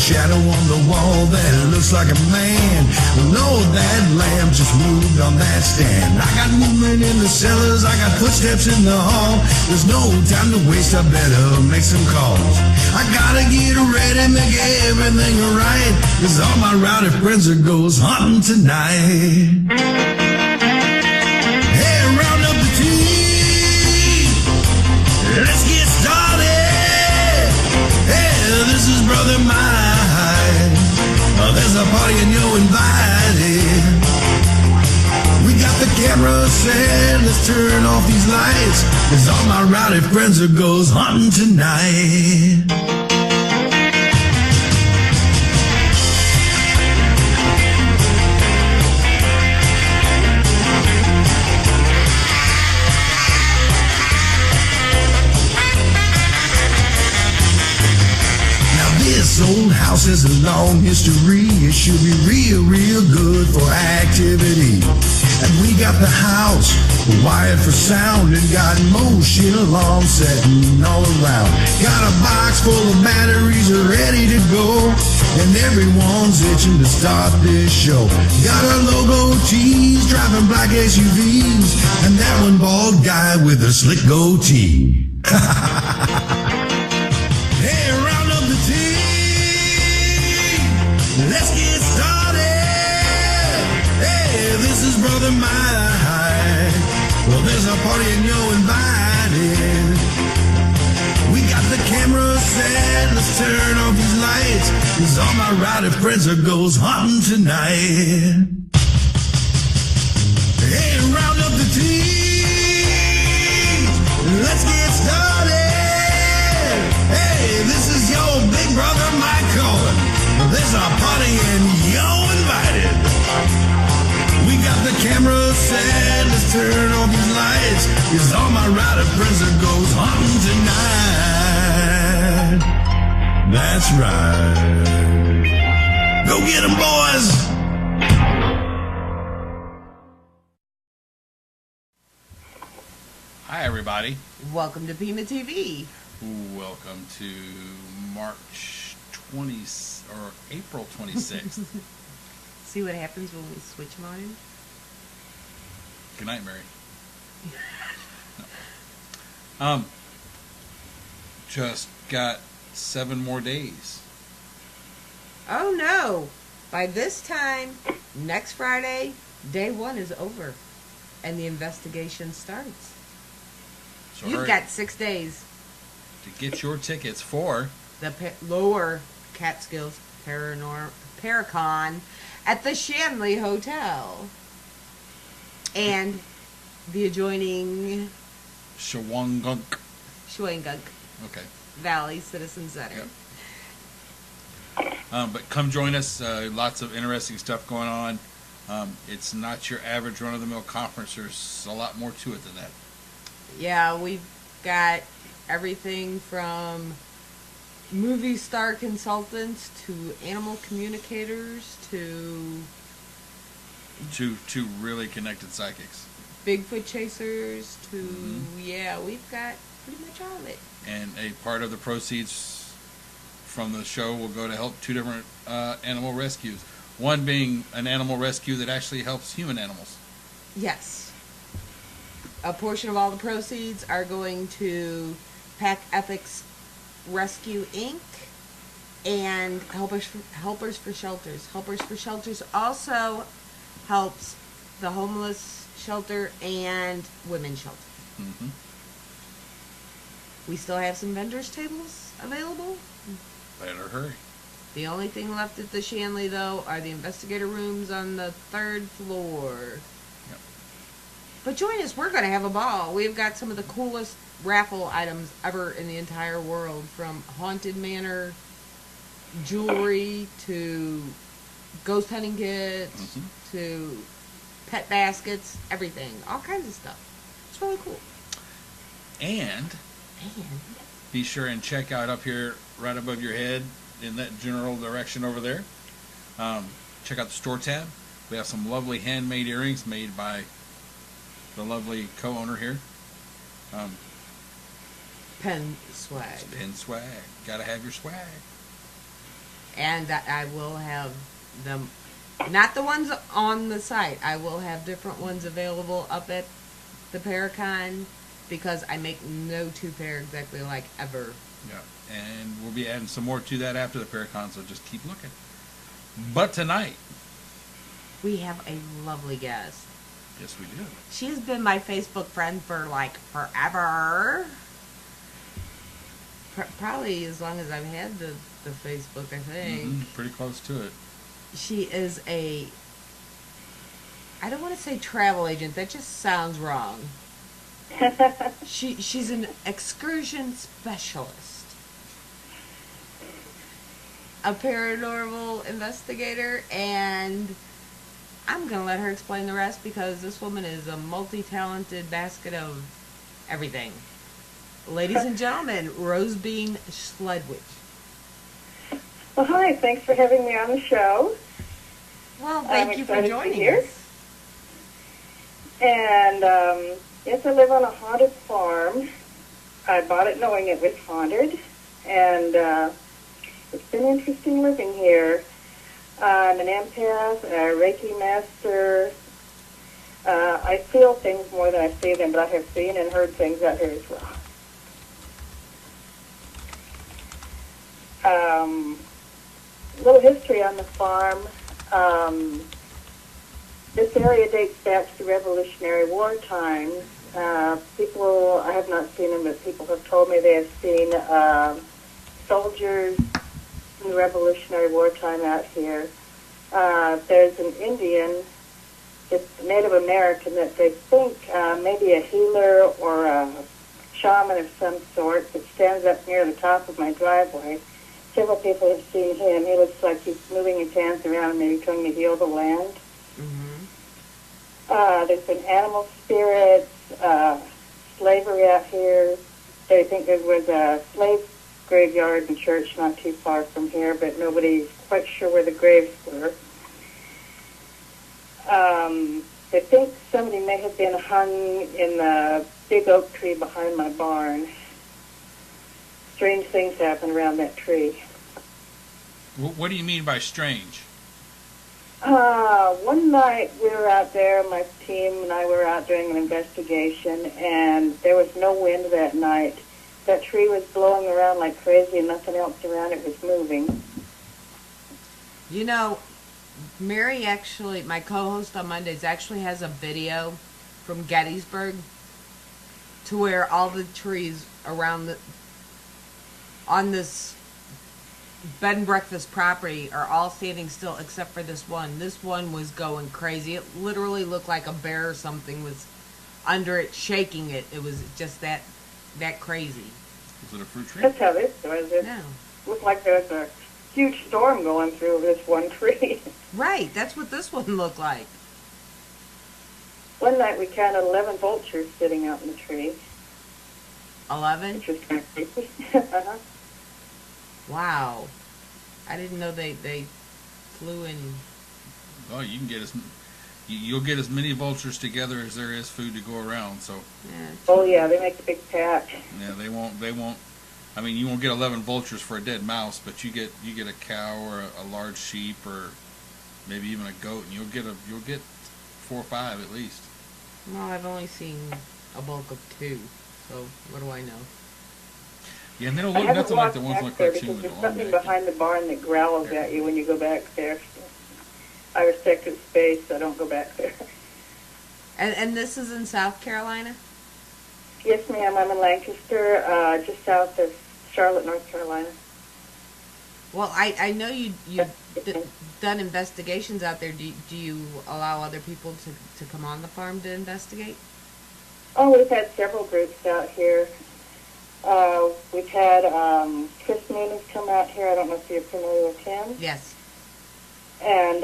shadow on the wall that looks like a man. Lord, that lamp just moved on that stand. I got movement in the cellars, I got footsteps in the hall. There's no time to waste, I better make some calls. I gotta get ready, make everything right, 'cause all my rowdy friends are goes hunting tonight. Hey, round up the team, let's get started. Hey, this is Brother Mike. There's a party and you're invited. We got the camera set, let's turn off these lights, 'cause all my rowdy friends are goes hunting tonight. This old house has a long history. It should be real, real good for activity. And we got the house wired for sound and got motion alarm setting all around. Got a box full of batteries ready to go, and everyone's itching to start this show. Got our logo tees, driving black SUVs, and that one bald guy with a slick goatee. Hey, round up the team. Let's get started. Hey, this is Brother Mike. Well, there's a party and you're invited. We got the camera set, let's turn off these lights, 'cause all my rowdy friends are goes hunting tonight. Hey, round up the team. Let's get started. Hey, this is your big brother Mike calling. There's a party and you're invited. We got the camera set, let's turn off these lights, 'cause all my rowdy friends are goes hunting tonight. That's right. Go get 'em, boys. Hi, everybody. Welcome to Pema TV. Welcome to March 20th or April 26th. See what happens when we switch them on? Good night, Mary. No. Just got 7 more days. Oh no! By this time, next Friday, day 1 is over, and the investigation starts. So You've got 6 days to get your tickets for the Lower Catskills Paracon at the Shanley Hotel and the adjoining Shawangunk. Okay. Valley Citizen Center. Yep. But come join us. Lots of interesting stuff going on. It's not your average run-of-the-mill conference. There's a lot more to it than that. Yeah, we've got everything from movie star consultants to animal communicators to really connected psychics. Bigfoot chasers to yeah, we've got pretty much all of it. And a part of the proceeds from the show will go to help 2 different animal rescues. One being an animal rescue that actually helps human animals. Yes. A portion of all the proceeds are going to Pack Ethics Rescue Inc. and Helpers for Shelters. Helpers for Shelters also helps the homeless shelter and women's shelter. Mm-hmm. We still have some vendors' tables available. Better hurry. The only thing left at the Shanley, though, are the investigator rooms on the 3rd floor. Yep. But join us. We're going to have a ball. We've got some of the coolest raffle items ever in the entire world, from Haunted Manor jewelry to ghost hunting kits to pet baskets, everything. All kinds of stuff. It's really cool. And be sure and check out up here right above your head in that general direction over there. Check out the store tab. We have some lovely handmade earrings made by the lovely co-owner here. Pen swag. Pen swag. Gotta have your swag. And I will have them, not the ones on the site. I will have different ones available up at the Paracon because I make no two pair exactly alike ever. Yeah, and we'll be adding some more to that after the Paracon, so just keep looking. But tonight, we have a lovely guest. yes, we do. She has been my Facebook friend for like forever. Probably as long as I've had the Facebook, I think. Pretty close to it. She is I don't want to say travel agent, that just sounds wrong. She's an excursion specialist, a paranormal investigator, and I'm going to let her explain the rest because this woman is a multi-talented basket of everything. Ladies and gentlemen, Rose Bean Schledwitze. Well, hi. Thanks for having me on the show. Well, thank you for excited to be joining here. us. And yes, I live on a haunted farm. I bought it knowing it was haunted, and it's been interesting living here. I'm an empath, a Reiki master. I feel things more than I see them, but I have seen and heard things out here as well. Little history on the farm. This area dates back to Revolutionary War times. People, I have not seen them, but people have told me they have seen soldiers in the Revolutionary War time out here. There's an Indian, it's Native American, that they think maybe a healer or a shaman of some sort that stands up near the top of my driveway. Several people have seen him. He looks like he's moving his hands around, maybe trying to heal the land. There's been animal spirits, slavery out here. They think there was a slave graveyard and church not too far from here, but nobody's quite sure where the graves were. They think somebody may have been hung in the big oak tree behind my barn. Strange things happen around that tree. What do you mean by strange? One night we were out there, my team and I were out doing an investigation, and there was no wind that night. That tree was blowing around like crazy and nothing else around it was moving. You know, Mary actually, my co-host on Mondays, actually has a video from Gettysburg to where all the trees around on this bed and breakfast property are all standing still except for this one. This one was going crazy. It literally looked like a bear or something was under it, shaking it. It was just that crazy. Was it a fruit tree? That's how this was. It looked like there was a huge storm going through this one tree. Right, that's what this one looked like. One night we counted 11 vultures sitting out in the tree. 11? Which was kind of creepy. Wow. I didn't know they flew in. Oh, you can get you'll get as many vultures together as there is food to go around. So. Yeah. Oh yeah, they make a big pack. Yeah, they won't. I mean, you won't get 11 vultures for a dead mouse, but you get a cow or a large sheep or maybe even a goat, and you'll get 4 or 5 at least. Well, I've only seen a bulk of 2, so what do I know? Yeah, and they don't look nothing like the ones on the cartoons. There's something behind the barn that growls at you when you go back there. I respect its space, so I don't go back there. And this is in South Carolina? Yes, ma'am. I'm in Lancaster, just south of Charlotte, North Carolina. Well, I know you've done investigations out there. Do you allow other people to come on the farm to investigate? Oh, we've had several groups out here. We've had Chris Mooney's come out here. I don't know if you're familiar with him. Yes. And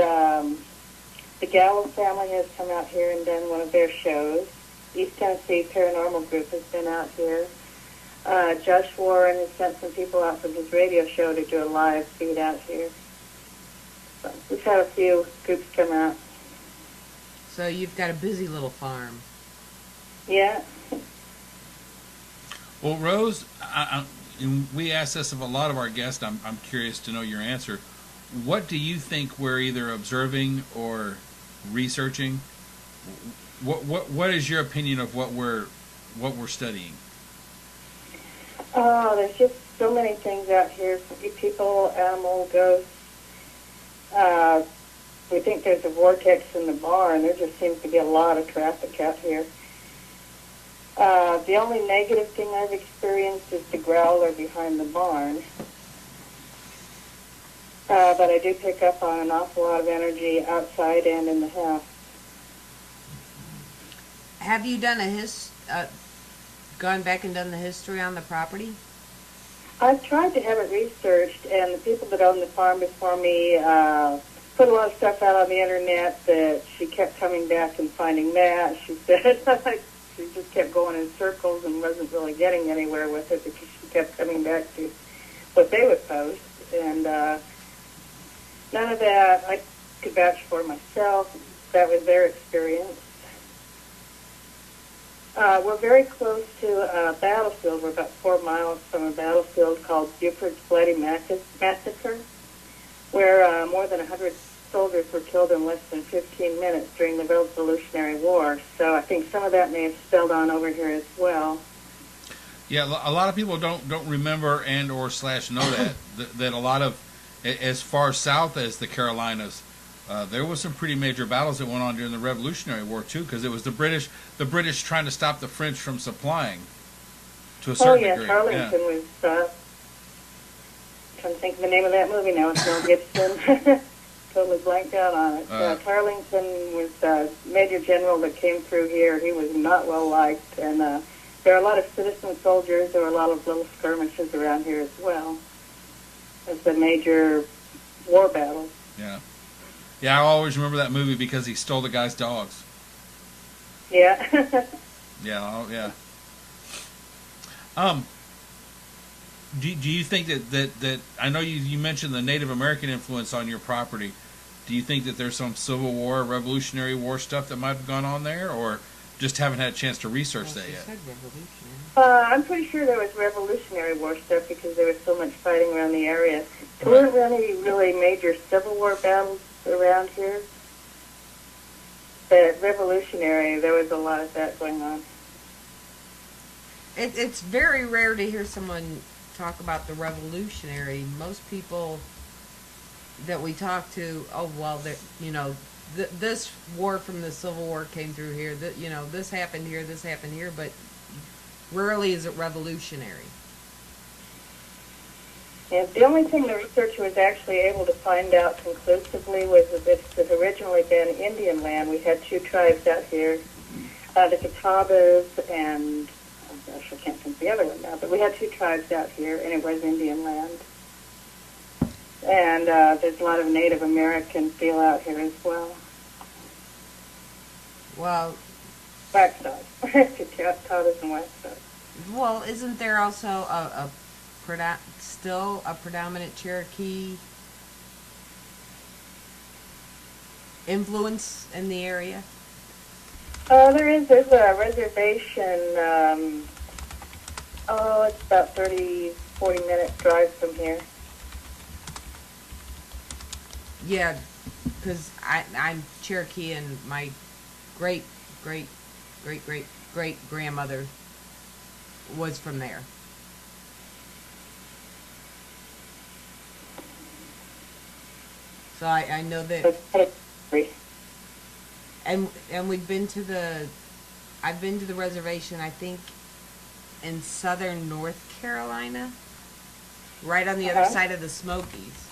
the Gallo family has come out here and done one of their shows. East Tennessee Paranormal Group has been out here. Josh Warren has sent some people out from his radio show to do a live feed out here. So we've had a few groups come out. So you've got a busy little farm. Yeah. Well, Rose, we ask this of a lot of our guests. I'm curious to know your answer. what do you think we're either observing or researching? What is your opinion of what we're studying? Oh, there's just so many things out here. People, animal, ghosts. We think there's a vortex in the barn. There just seems to be a lot of traffic out here. The only negative thing I've experienced is the growler behind the barn. But I do pick up on an awful lot of energy outside and in the house. Have you done gone back and done the history on the property? I've tried to have it researched, and the people that owned the farm before me put a lot of stuff out on the internet that she kept coming back and finding that. She said she just kept going in circles and wasn't really getting anywhere with it because she kept coming back to what they would post. And none of that I could vouch for myself. That was their experience. We're very close to a battlefield. We're about 4 miles from a battlefield called Buford's Bloody Massacre, where more than 100 soldiers were killed in less than 15 minutes during the Revolutionary War. So I think some of that may have spilled on over here as well. Yeah, a lot of people don't remember and or / know that a lot of, as far south as the Carolinas, there was some pretty major battles that went on during the Revolutionary War too, because it was the British trying to stop the French from supplying to a certain degree. Arlington was. Trying to think of the name of that movie now. It's Mel Gibson. Totally blanked out on it. Tarleton was a major general that came through here. He was not well liked, and there are a lot of citizen soldiers. There were a lot of little skirmishes around here as well. It's a major war battle. Yeah. Yeah, I always remember that movie because he stole the guy's dogs. Yeah. Yeah. Do you think that I know you mentioned the Native American influence on your property? Do you think that there's some Civil War, Revolutionary War stuff that might have gone on there, or just haven't had a chance to research that yet? I'm pretty sure there was Revolutionary War stuff because there was so much fighting around the area. There weren't any really major Civil War battles around here. But Revolutionary, there was a lot of that going on. It's very rare to hear someone talk about the Revolutionary. Most people that we talk to, this war from the Civil War came through here. This happened here, but rarely is it revolutionary. And the only thing the researcher was actually able to find out conclusively was that this had originally been Indian land. We had 2 tribes out here, the Catawbas and, oh gosh, I can't think of the other one now, but we had 2 tribes out here, and it was Indian land. And there's a lot of Native American feel out here as well. Well, Waxhaws. Catawbas and Waxhaws. Well, isn't there also still a predominant Cherokee influence in the area? There's a reservation, it's about 40-minute drive from here. Yeah, because I'm Cherokee and my great grandmother was from there. So I know that, and I've been to the reservation, I think, in southern North Carolina, right on the other side of the Smokies.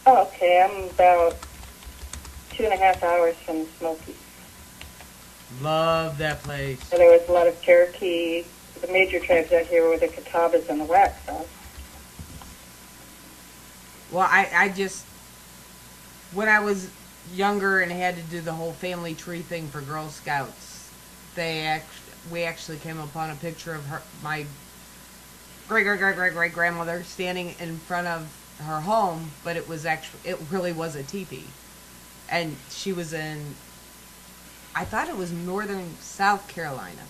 Oh, okay. I'm about 2.5 hours from the Smokies. Love that place. So there was a lot of Cherokee. The major tribes out here were the Catawbas and the Waxhaws. Well, I just, when I was younger and had to do the whole family tree thing for Girl Scouts, we actually came upon a picture of my great grandmother standing in front of her home, but it really was a teepee, and she was in, I thought it was northern South Carolina.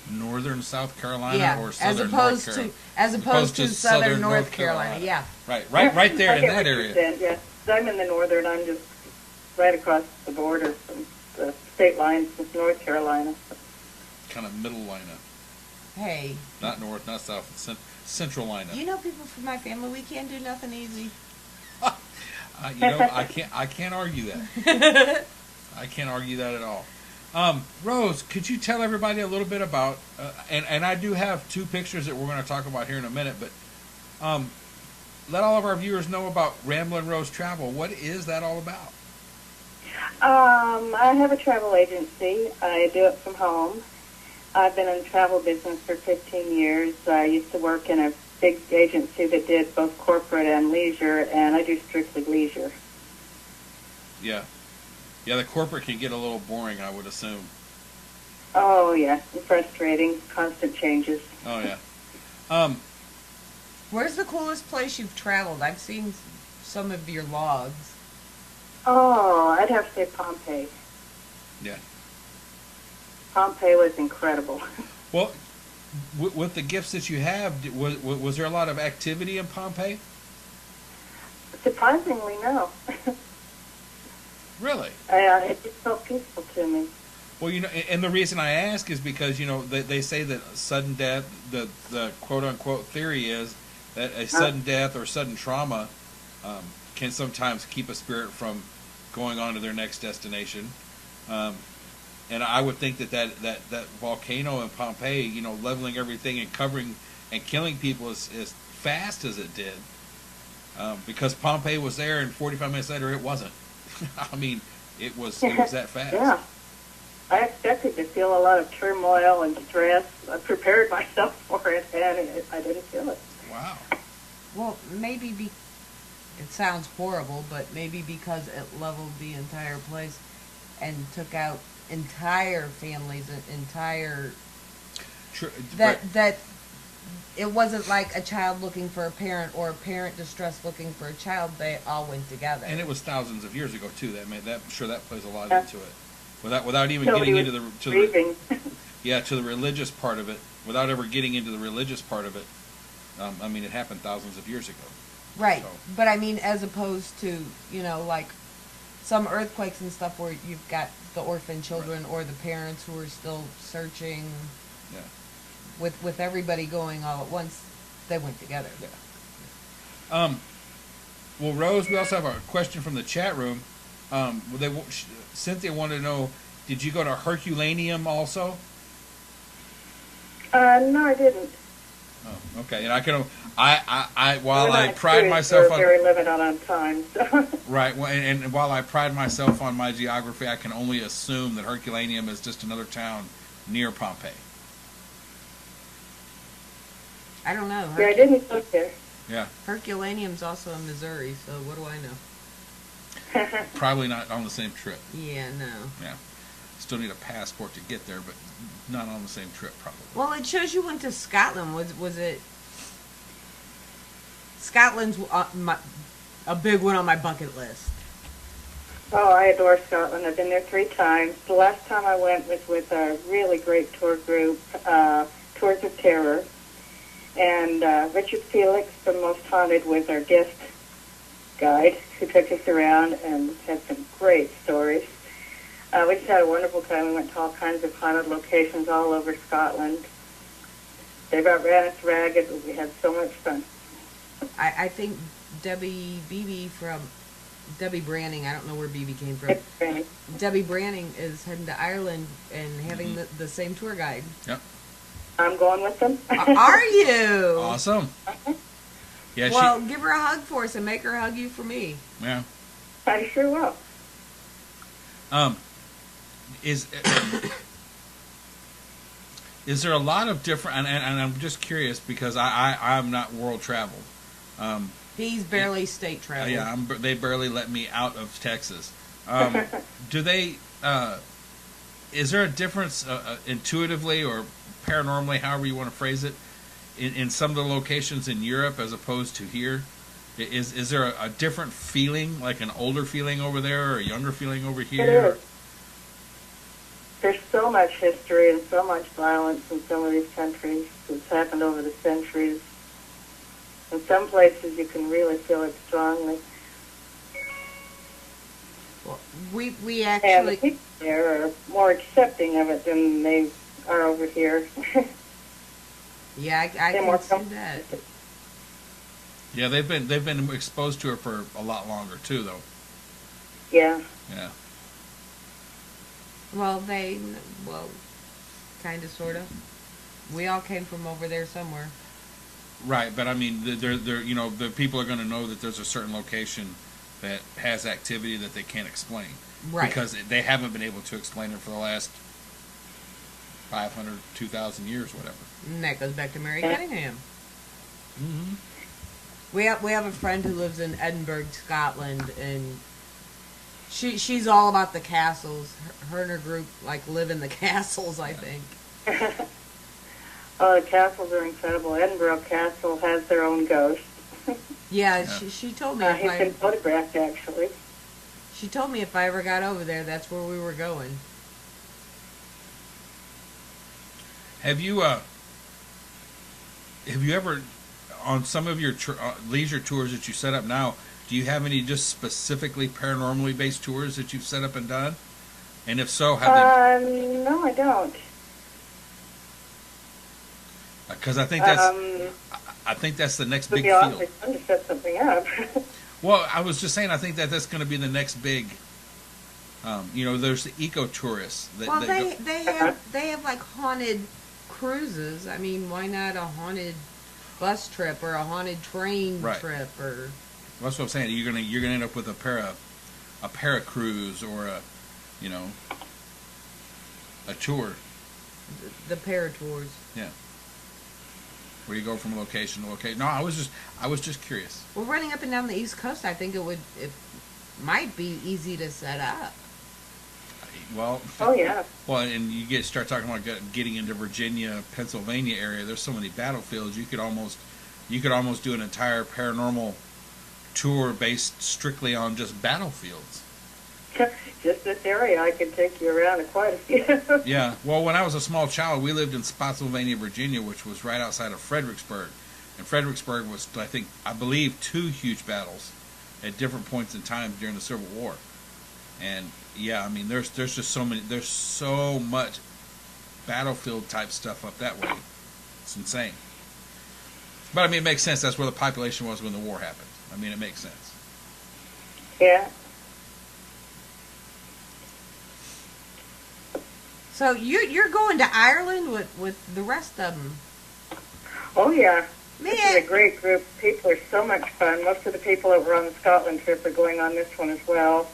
northern South Carolina Yeah, or as southern North opposed Carolina. to southern North Carolina. Yeah. Right there I in get that what you're area. saying, yeah. 'Cause I'm in the northern. I'm just right across the border from the state lines with North Carolina. Kind of middle lineup. Hey, Not north, not south, central lineup. you know, people from my family, we can't do nothing easy. I can't argue that. I can't argue that at all. Rose, could you tell everybody a little bit about, and I do have 2 pictures that we're going to talk about here in a minute, but let all of our viewers know about Ramblin' Rose Travel. What is that all about? I have a travel agency. I do it from home. I've been in the travel business for 15 years. I used to work in a big agency that did both corporate and leisure, and I do strictly leisure. Yeah. Yeah, the corporate can get a little boring, I would assume. Oh, yeah. And frustrating. Constant changes. Oh, yeah. Where's the coolest place you've traveled? I've seen some of your logs. Oh, I'd have to say Pompeii. Yeah. Pompeii was incredible. Well, with the gifts that you have, was there a lot of activity in Pompeii? Surprisingly, no. Really? It just felt peaceful to me. Well, and the reason I ask is because, they say that sudden death, the quote-unquote theory is that a sudden death or sudden trauma can sometimes keep a spirit from going on to their next destination. And I would think that volcano in Pompeii, leveling everything and covering and killing people as fast as it did, because Pompeii was there and 45 minutes later it wasn't. I mean, it was that fast. Yeah. I expected to feel a lot of turmoil and stress. I prepared myself for it, and I didn't feel it. Wow. Well, maybe it sounds horrible, but maybe because it leveled the entire place and took out entire families, that it wasn't like a child looking for a parent or a parent distressed looking for a child. They all went together. And it was thousands of years ago too. I'm sure that plays a lot into it. Without even getting into to the religious part of it. Without ever getting into the religious part of it. I mean, it happened thousands of years ago. Right. So. But I mean, as opposed to, like some earthquakes and stuff where you've got the orphan children or the parents who are still searching. Yeah. With everybody going all at once, they went together. Yeah. Well, Rose, we also have a question from the chat room. Cynthia wanted to know, did you go to Herculaneum also? No, I didn't. Oh, okay. And while I pride myself on very limited on time. So. Right. Well, and while I pride myself on my geography, I can only assume that Herculaneum is just another town near Pompeii. I don't know. Yeah, I didn't look there. Yeah. Herculaneum's also in Missouri, so what do I know? Probably not on the same trip. Yeah, no. Yeah. Still need a passport to get there, but not on the same trip, probably. Well, it shows you went to Scotland. Was it? Scotland's a big one on my bucket list. Oh, I adore Scotland. I've been there 3 times. The last time I went was with a really great tour group, Tours of Terror. And Richard Felix from Most Haunted was our guest guide who took us around and had some great stories. We just had a wonderful time. We went to all kinds of haunted locations all over Scotland. They about ran us ragged, but we had so much fun. I think Debbie Branning, I don't know where BB came from. Debbie Branning is heading to Ireland and having the same tour guide. Yep. I'm going with them. Are you? Awesome. Yeah. Well, give her a hug for us and make her hug you for me. Yeah. I sure will. Is there a lot of different? And I'm just curious because I'm not world traveled. He's barely state traveled. Yeah, they barely let me out of Texas. Do they? Is there a difference intuitively or paranormally, however you want to phrase it, in some of the locations in Europe as opposed to here? Is there a different feeling, like an older feeling over there or a younger feeling over here? there's so much history and so much violence in some of these countries. It's happened over the centuries. In some places, you can really feel it strongly. Well, we And the actually, people there are more accepting of it than they are over here. yeah, I They're more can see that. Yeah, they've been exposed to it for a lot longer too, though. Yeah. Yeah. Well, kind of, sort of. We all came from over there somewhere. Right, but I mean, they're the people are going to know that there's a certain location that has activity that they can't explain. Right. Because they haven't been able to explain it for the last 500, 2,000 years, whatever. And that goes back to Mary Cunningham. Mm-hmm. We have a friend who lives in Edinburgh, Scotland, and she's all about the castles. Her and her group live in the castles, I think. Oh, the castles are incredible. Edinburgh Castle has their own ghost. Yeah, she told me He's been photographed, actually. she told me if I ever got over there, that's where we were going. Have you ever, on some of your leisure tours that you set up now, do you have any just specifically paranormally based tours that you've set up and done? And if so, have they? No, I don't. Because I think that's the next big It would be awfully field. fun to set something up. Well, I was just saying, I think that's going to be the next big. There's the eco-tourists. Well, they have like haunted cruises. I mean, why not a haunted bus trip or a haunted train trip or? Well, that's what I'm saying. You're gonna end up with a para cruise or a tour. The para tours. Yeah. Where you go from location to location. No, I was just curious. Well, running up and down the East Coast, I think it might be easy to set up. Well. Oh yeah. Well, and you start talking about getting into Virginia, Pennsylvania area. There's so many battlefields. You could almost do an entire paranormal tour based strictly on just battlefields. Just this area, I could take you around to quite a few. Yeah. Well, when I was a small child, we lived in Spotsylvania, Virginia, which was right outside of Fredericksburg. And Fredericksburg was, I believe, 2 huge battles at different points in time during the Civil War. And yeah, I mean, there's just there's so much battlefield type stuff up that way. It's insane. But I mean, it makes sense. That's where the population was when the war happened. I mean, it makes sense. Yeah. So you're going to Ireland with the rest of them. Oh yeah. Man. This is a great group. People are so much fun. Most of the people that were on the Scotland trip are going on this one as well.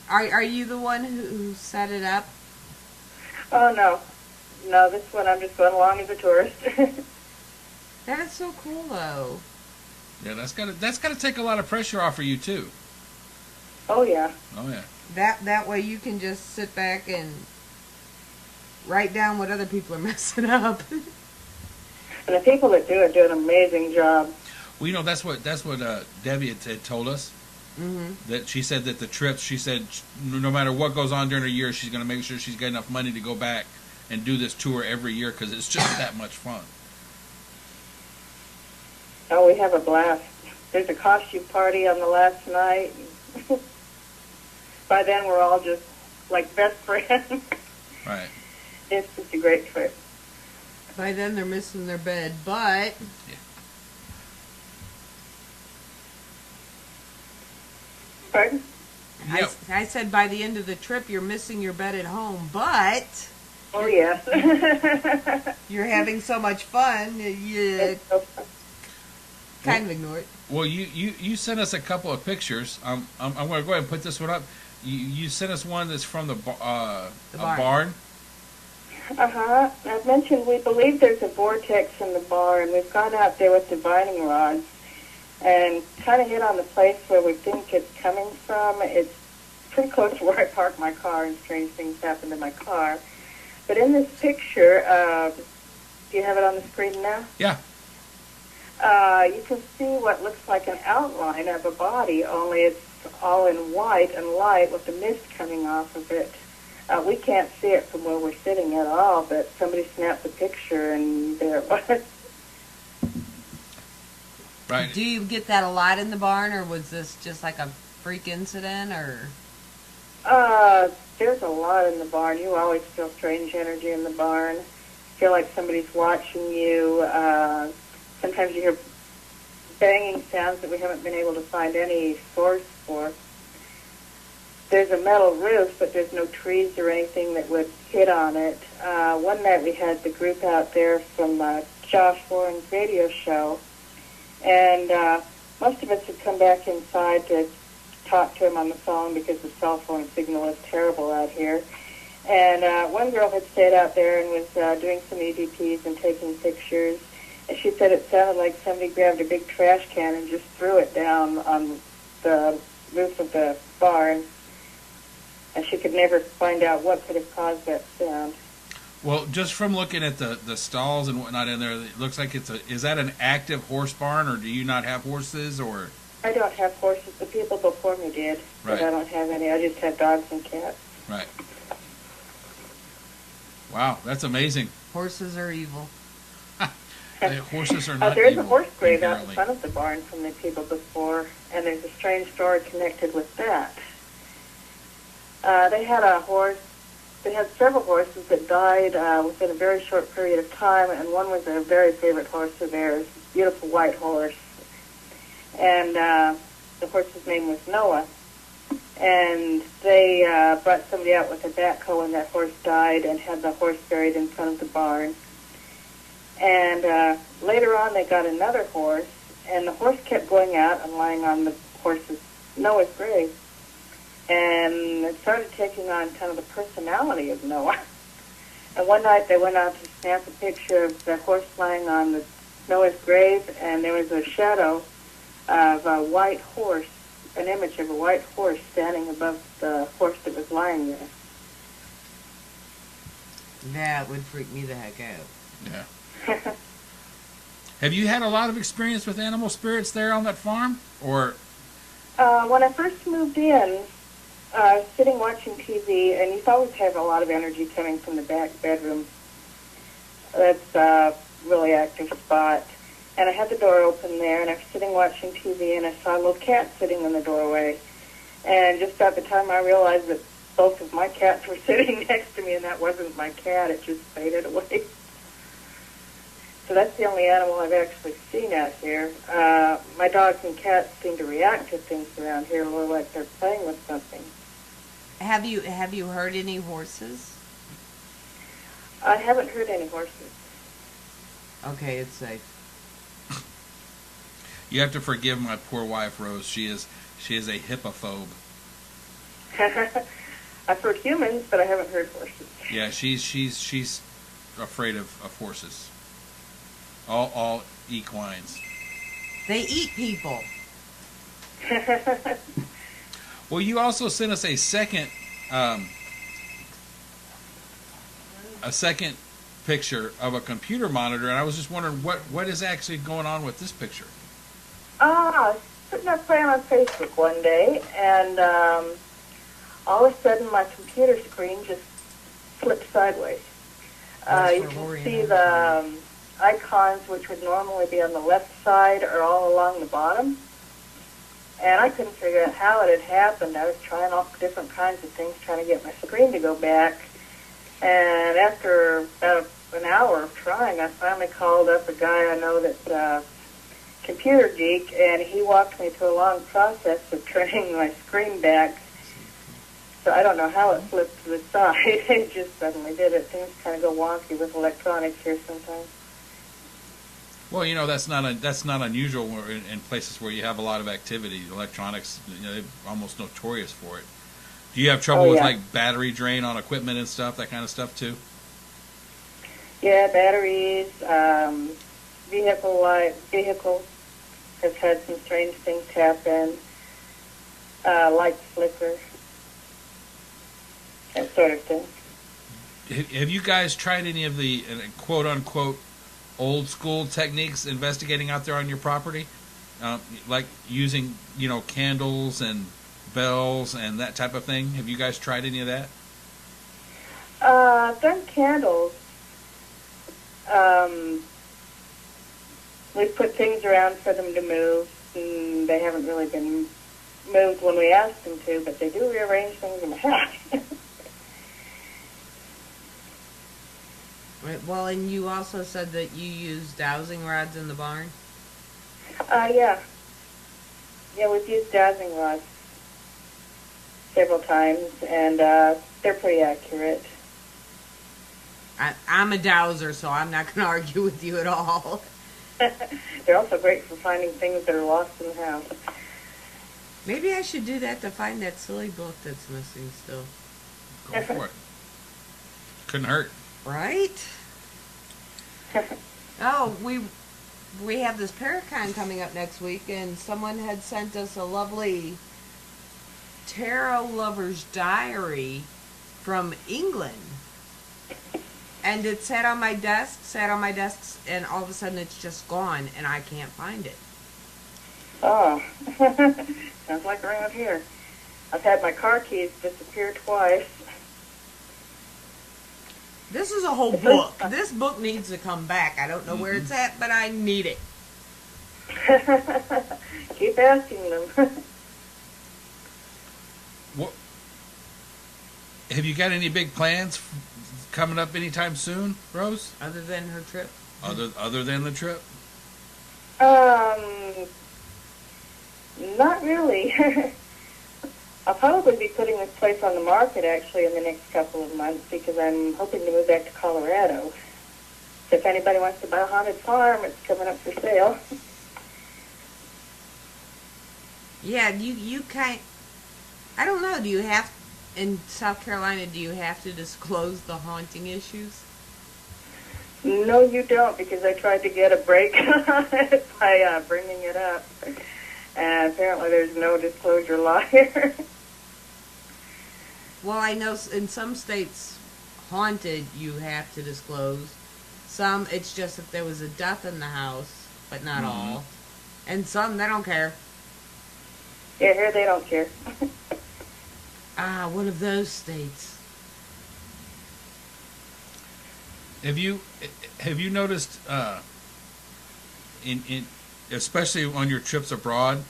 Are you the one who set it up? Oh no, this one I'm just going along as a tourist. That is so cool, though. Yeah, that's gotta take a lot of pressure off of you too. Oh yeah. Oh yeah. That way you can just sit back and write down what other people are messing up. And the people that do it do an amazing job. Well, that's what Debbie had told us. Mm-hmm. That she said that the trips, she said no matter what goes on during a year, she's going to make sure she's got enough money to go back and do this tour every year because it's just that much fun. Oh, we have a blast. There's a costume party on the last night. By then, we're all just like best friends. Right. It's just a great trip. By then they're missing their bed, but Yeah. Pardon? Yep. I said by the end of the trip you're missing your bed at home, but Oh, yes. you're having so much fun, you It's so fun. kind of ignore it. Well, you sent us a couple of pictures. I'm going to go ahead and put this one up. You sent us one that's from the barn. Uh-huh. I've mentioned we believe there's a vortex in the barn. We've gone out there with divining rods and kind of hit on the place where we think it's coming from. It's pretty close to where I park my car, and strange things happen to my car. But in this picture, do you have it on the screen now? Yeah. You can see what looks like an outline of a body, only it's all in white and light with the mist coming off of it. We can't see it from where we're sitting at all, but somebody snapped a picture and there it was. Right. Do you get that a lot in the barn, or was this just like a freak incident, or? There's a lot in the barn. You always feel strange energy in the barn. Feel like somebody's watching you. Sometimes you hear banging sounds that we haven't been able to find any source for. There's a metal roof, but there's no trees or anything that would hit on it. One night we had the group out there from Josh Warren's radio show, and most of us had come back inside to talk to him on the phone because the cell phone signal is terrible out here. And one girl had stayed out there and was doing some EVPs and taking pictures. And she said it sounded like somebody grabbed a big trash can and just threw it down on the roof of the barn. And she could never find out what could have caused that sound. Well, just from looking at the stalls and whatnot in there, it looks like is that an active horse barn, or do you not have horses, or? I don't have horses. The people before me did, but Right. I don't have any. I just have dogs and cats. Right. Wow, that's amazing. Horses are evil. Horses are not There's evil, a horse grave out in inherently. front of the barn from the people before, and there's a strange story connected with that. They had a horse. They had several horses that died within a very short period of time, and one was a very favorite horse of theirs, a beautiful white horse. And the horse's name was Noah. And they brought somebody out with a backhoe when that horse died and had the horse buried in front of the barn. And later on they got another horse, and the horse kept going out and lying on the horse's Noah's grave. And it started taking on kind of the personality of Noah. And one night they went out to snap a picture of the horse lying on the Noah's grave, and there was a shadow of a white horse, an image of a white horse standing above the horse that was lying there. That would freak me the heck out. Yeah. Have you had a lot of experience with animal spirits there on that farm, or? When I first moved in, I was sitting watching TV, and you always have a lot of energy coming from the back bedroom. That's a really active spot. And I had the door open there, and I was sitting watching TV, and I saw a little cat sitting in the doorway. And just at the time I realized that both of my cats were sitting next to me, and that wasn't my cat. It just faded away. So that's the only animal I've actually seen out here. My dogs and cats seem to react to things around here a little like they're playing with something. Have you heard any horses? I haven't heard any horses. Okay, it's safe. You have to forgive my poor wife, Rose. She is a hippophobe. I've heard humans, but I haven't heard horses. Yeah, she's afraid of horses. All equines. They eat people. Well, you also sent us a second picture of a computer monitor, and I was just wondering what is actually going on with this picture. I was sitting up playing on Facebook one day, and all of a sudden my computer screen just flipped sideways. You can see the icons, which would normally be on the left side, are all along the bottom. And I couldn't figure out how it had happened. I was trying all different kinds of things, trying to get my screen to go back. And after about an hour of trying, I finally called up a guy I know that's computer geek, and he walked me through a long process of turning my screen back. So I don't know how it flipped to the side. It just suddenly did it. Things kind of go wonky with electronics here sometimes. Well, you know, that's not unusual in places where you have a lot of activity. Electronics, they're almost notorious for it. Do you have trouble with like battery drain on equipment and stuff, that kind of stuff too? Yeah, batteries, vehicles have had some strange things happen. Lights flicker, that sort of thing. Have you guys tried any of the quote unquote old school techniques investigating out there on your property, like using candles and bells and that type of thing? Have you guys tried any of that? I've done candles. We've put things around for them to move, and they haven't really been moved when we ask them to, but they do rearrange things in the house. Right. Well, and you also said that you use dowsing rods in the barn? Yeah. Yeah, we've used dowsing rods several times, and they're pretty accurate. I'm a dowser, so I'm not going to argue with you at all. They're also great for finding things that are lost in the house. Maybe I should do that to find that silly book that's missing still. Go for it. Couldn't hurt. Right? Oh, we have this Paracon coming up next week, and someone had sent us a lovely tarot lover's diary from England. And it sat on my desk, and all of a sudden it's just gone, and I can't find it. Oh, sounds like around here. I've had my car keys disappear twice. This is a whole book. This book needs to come back. I don't know where it's at, but I need it. Keep asking them. What? Have you got any big plans coming up anytime soon, Rose? Other than her trip? Other than the trip? Not really. I'll probably be putting this place on the market, actually, in the next couple of months, because I'm hoping to move back to Colorado. So if anybody wants to buy a haunted farm, it's coming up for sale. Yeah, you I don't know, do you have, in South Carolina, do you have to disclose the haunting issues? No, you don't, because I tried to get a break on it by bringing it up. And apparently there's no disclosure law here. Well, I know in some states, haunted, you have to disclose. Some, it's just if there was a death in the house, but not all. And some, they don't care. Yeah, here they don't care. One of those states. Have you noticed in especially on your trips abroad,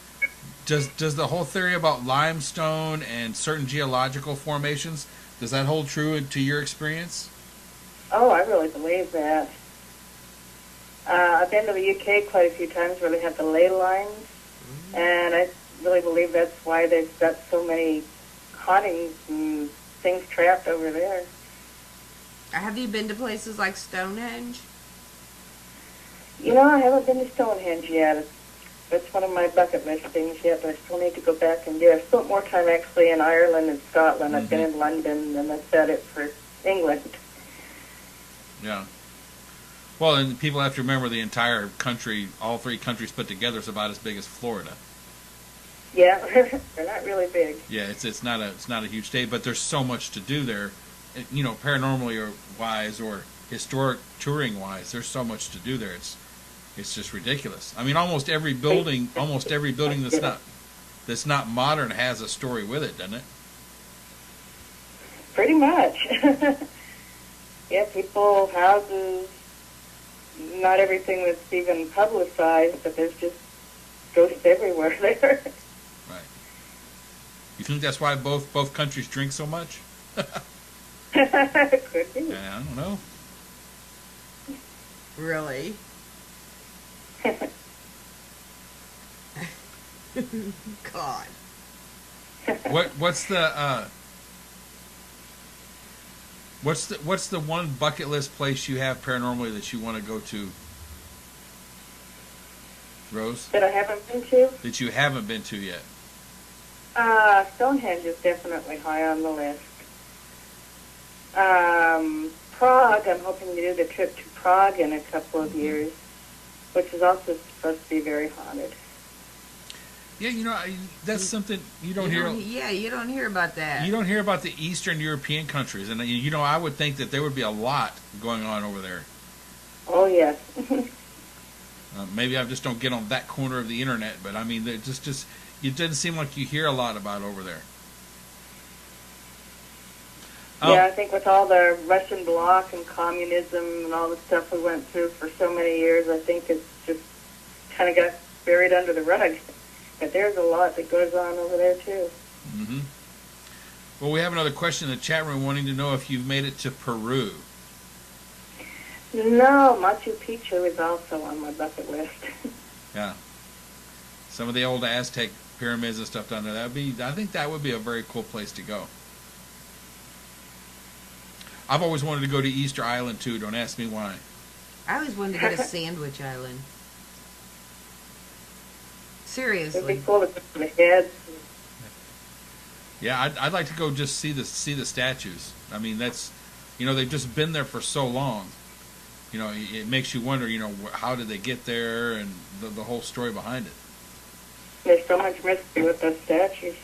does the whole theory about limestone and certain geological formations, does that hold true to your experience? Oh, I really believe that. I've been to the UK quite a few times where they have the ley lines, and I really believe that's why they've got so many hauntings and things trapped over there. Have you been to places like Stonehenge? You know, I haven't been to Stonehenge yet. That's one of my bucket list things yet, but I still need to go back and do it. I've spent more time actually in Ireland and Scotland. I've been in London, and that's about it for England. Yeah. Well, and people have to remember the entire country, all three countries put together, is about as big as Florida. Yeah, they're not really big. Yeah, it's not a huge state, but there's so much to do there, paranormally wise or historic touring wise. There's so much to do there. It's just ridiculous. I mean, almost every building that's not modern has a story with it, doesn't it? Pretty much. Yeah, people, houses, not everything that's even publicized, but there's just ghosts everywhere there. Right. You think that's why both countries drink so much? Could be. I don't know. Really? God. What's the one bucket list place you have paranormally that you want to go to, Rose? That I haven't been to? That you haven't been to yet? Stonehenge is definitely high on the list. Prague, I'm hoping to do the trip to Prague in a couple of years, which is also supposed to be very haunted. Yeah, that's something you don't hear. Yeah, you don't hear about that. You don't hear about the Eastern European countries, and I would think that there would be a lot going on over there. Oh, yes. Maybe I just don't get on that corner of the internet, but I mean, it doesn't seem like you hear a lot about over there. Yeah, I think with all the Russian bloc and communism and all the stuff we went through for so many years, I think it's just kind of got buried under the rug. But there's a lot that goes on over there, too. Mm-hmm. Well, we have another question in the chat room wanting to know if you've made it to Peru. No, Machu Picchu is also on my bucket list. Yeah. Some of the old Aztec pyramids and stuff down there. I think that would be a very cool place to go. I've always wanted to go to Easter Island, too. Don't ask me why. I always wanted to go to Sandwich Island. Seriously. It'd be cool to go to the heads. Yeah, I'd like to go just see the statues. I mean, that's, they've just been there for so long. It makes you wonder, how did they get there and the whole story behind it. There's so much mystery with those statues.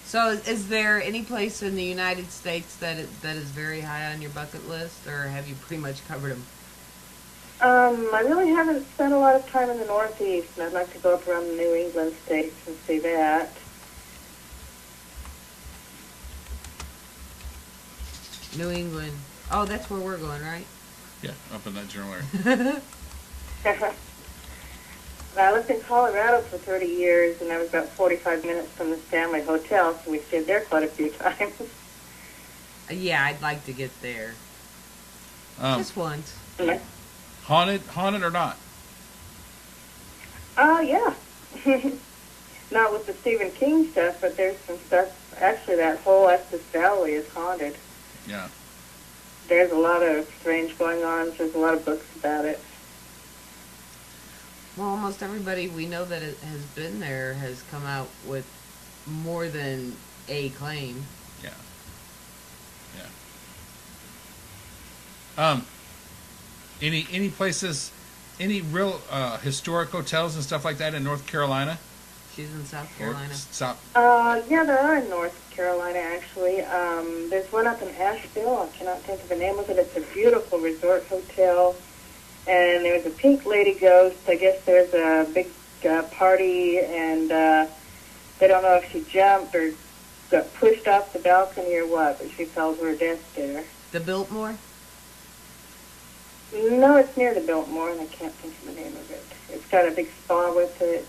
So is there any place in the United States that is very high on your bucket list, or have you pretty much covered them? I really haven't spent a lot of time in the Northeast, and I'd like to go up around the New England states and see that. New England. Oh, that's where we're going, right? Yeah, up in that general area. I lived in Colorado for 30 years, and I was about 45 minutes from the Stanley Hotel, so we stayed there quite a few times. Yeah, I'd like to get there. Just once. Haunted or not? Yeah. Not with the Stephen King stuff, but there's some stuff. Actually, that whole Estes Valley is haunted. Yeah. There's a lot of strange going on. There's a lot of books about it. Well, almost everybody we know that has been there has come out with more than a claim. Yeah. Yeah. Any places, any real historic hotels and stuff like that in North Carolina? She's in South Carolina. Yeah, there are in North Carolina, actually. There's one up in Asheville. I cannot think of the name of it. It's a beautiful resort hotel. And there was a pink lady ghost. I guess there's a big party, and they don't know if she jumped or got pushed off the balcony or what, but she fell to her death there. The Biltmore? No, it's near the Biltmore, and I can't think of the name of it. It's got a big spa with it.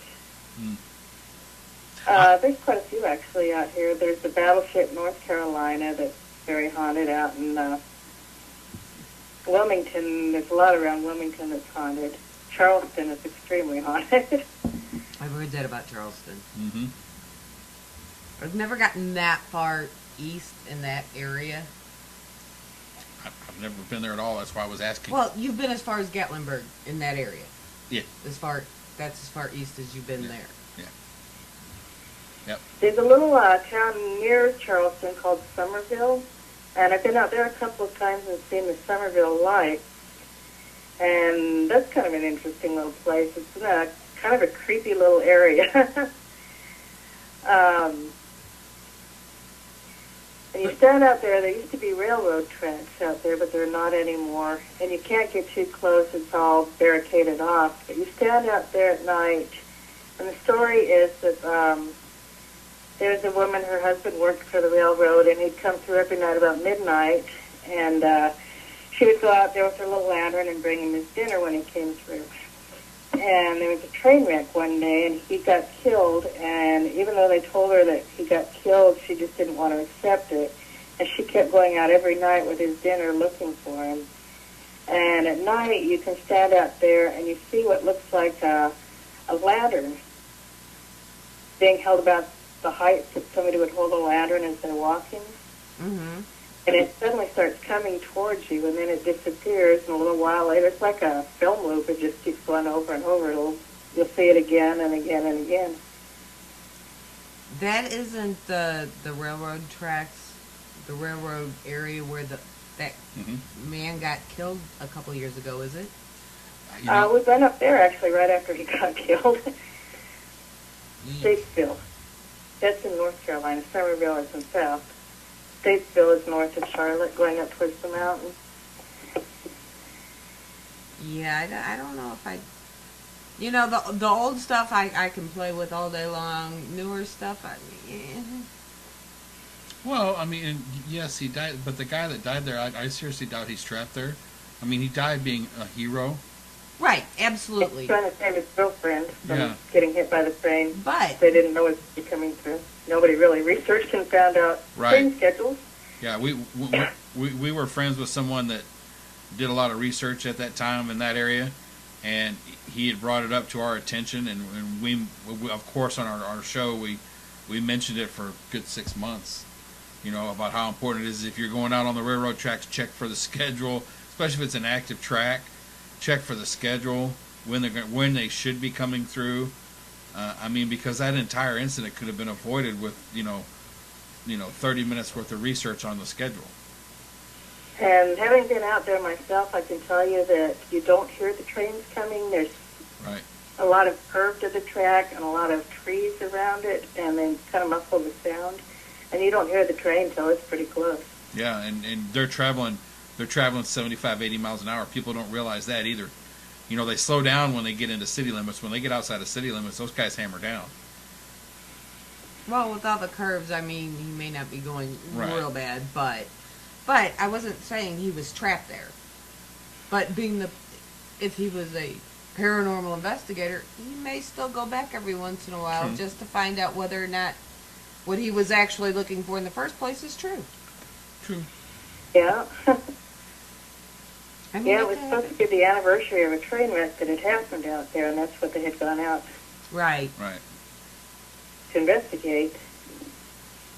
There's quite a few, actually, out here. There's the Battleship, North Carolina, that's very haunted out in Wilmington. There's a lot around Wilmington that's haunted. Charleston is extremely haunted. I've heard that about Charleston. Mm-hmm. I've never gotten that far east in that area. I've never been there at all. That's why I was asking. Well, you've been as far as Gatlinburg in that area. Yeah. That's as far east as you've been there. Yeah. Yep. There's a little town near Charleston called Somerville, and I've been out there a couple of times and seen the Somerville lights, and that's kind of an interesting little place. It's in a kind of a creepy little area. And you stand out there, there used to be railroad tracks out there, but they're not anymore. And you can't get too close, it's all barricaded off. But you stand out there at night, and the story is that there's a woman, her husband worked for the railroad, and he'd come through every night about midnight, and she would go out there with her little lantern and bring him his dinner when he came through. And there was a train wreck one day, and he got killed, and even though they told her that he got killed, she just didn't want to accept it. And she kept going out every night with his dinner looking for him. And at night, you can stand out there, and you see what looks like a lantern being held about the height that somebody would hold a lantern as they're walking. Mm-hmm. And it suddenly starts coming towards you, and then it disappears, and a little while later, it's like a film loop. It just keeps going over and over. You'll see it again and again and again. That isn't the railroad tracks, the railroad area where that man got killed a couple of years ago, is it? We've been up there, actually, right after he got killed. Statesville. That's in North Carolina. Somerville is in South. Statesville is north of Charlotte, going up towards the mountain. Yeah, I don't know if I... You know, the old stuff I can play with all day long. Newer stuff, Well, I mean, yes, he died, but the guy that died there, I seriously doubt he's trapped there. I mean, he died being a hero. Right, absolutely. He's trying to save his girlfriend from Yeah. getting hit by the train. But They didn't know it was coming through. Nobody really researched and found out train schedules. Yeah, we were friends with someone that did a lot of research at that time in that area, and he had brought it up to our attention, and we of course, on our show, we mentioned it for a good 6 months, you know, about how important it is if you're going out on the railroad tracks, check for the schedule, especially if it's an active track, check for the schedule, when they should be coming through. I mean, because that entire incident could have been avoided with, you know, 30 minutes worth of research on the schedule. And having been out there myself, I can tell you that you don't hear the trains coming. There's Right. a lot of curve to the track and a lot of trees around it, and then kind of muffle the sound. And you don't hear the train till it's pretty close. Yeah, and they're traveling 75, 80 miles an hour. People don't realize that either. You know, they slow down when they get into city limits. When they get outside of city limits, those guys hammer down. well, with all the curves, I mean, he may not be going Right. real bad, but I wasn't saying he was trapped there. But if he was a paranormal investigator, he may still go back every once in a while True. just to find out whether or not what he was actually looking for in the first place is true. True. Yeah. I mean, Yeah, it was supposed to be the anniversary of a train wreck that had happened out there, and that's what they had gone out right. Right. to investigate.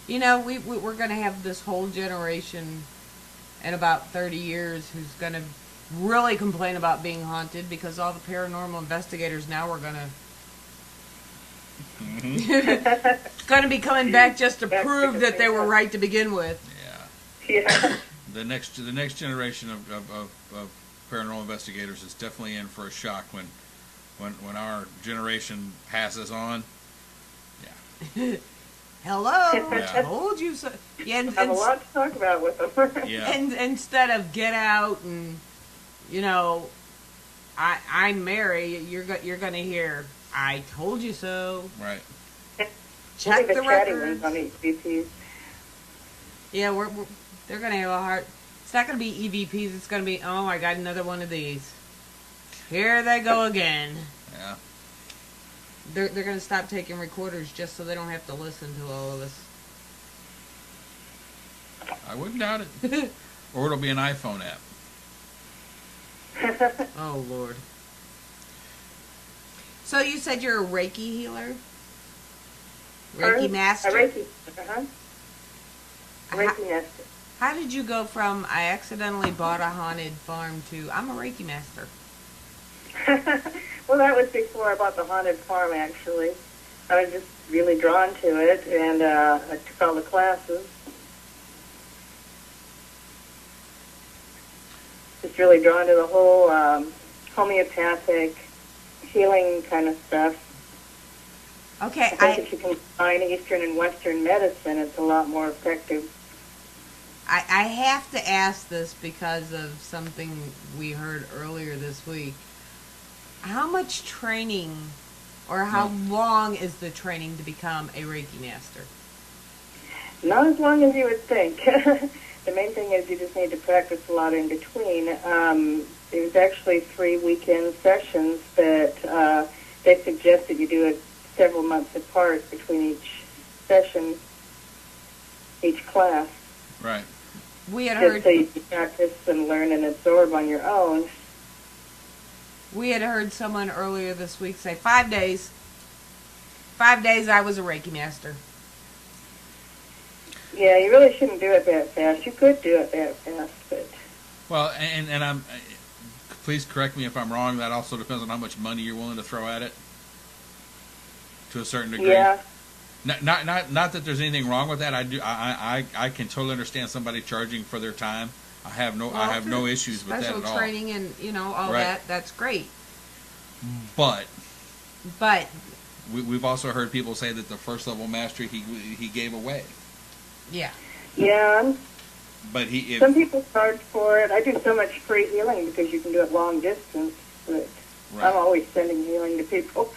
You know, we're going to have this whole generation in about 30 years who's going to really complain about being haunted because all the paranormal investigators now are going to going to be coming back just to prove that they were right to begin with. Yeah. Yeah. The next generation of paranormal investigators is definitely in for a shock when our generation passes on. Yeah. Hello, Yeah. told you so. Yeah, I have a lot to talk about with them. Yeah. and instead of get out and, you know, I'm Mary, you're going to hear, I told you so. Right. Check the the chatty records. ones on EVPs. Yeah, they're going to have a hard... It's not going to be EVPs. It's going to be, oh, I got another one of these. Here they go again. Yeah. They're going to stop taking recorders just so they don't have to listen to all of us. I wouldn't doubt it. Or it'll be an iPhone app. Oh, Lord. So you said you're a Reiki healer? Reiki master? A Reiki. Uh-huh. Reiki master. How did you go from, I accidentally bought a haunted farm to, I'm a Reiki master? Well, that was before I bought the haunted farm, actually. I was just really drawn to it, and I took all the classes. Just really drawn to the whole homeopathic healing kind of stuff. Okay, I think if you combine Eastern and Western medicine, it's a lot more effective. I have to ask this because of something we heard earlier this week. How much training, or how long is the training to become a Reiki master? Not as long as you would think. The main thing is you just need to practice a lot in between. There's actually 3 weekend sessions that they suggest that you do it several months apart between each session, each class. Right. We had Just heard so you can practice and learn and absorb on your own. someone earlier this week say 5 days. 5 days I was a Reiki master. Yeah, you really shouldn't do it that fast. You could do it that fast, but Well, and I'm. Please correct me if I'm wrong. That also depends on how much money you're willing to throw at it. To a certain degree. yeah. Not that there's anything wrong with that. I can totally understand somebody charging for their time. I have no issues with that at all. Special training and, you know, all Right. that, that's great. But But, we've also heard people say that the first level mastery he gave away. yeah. Yeah, But some people charge for it. I do so much free healing because you can do it long distance. But Right. I'm always sending healing to people.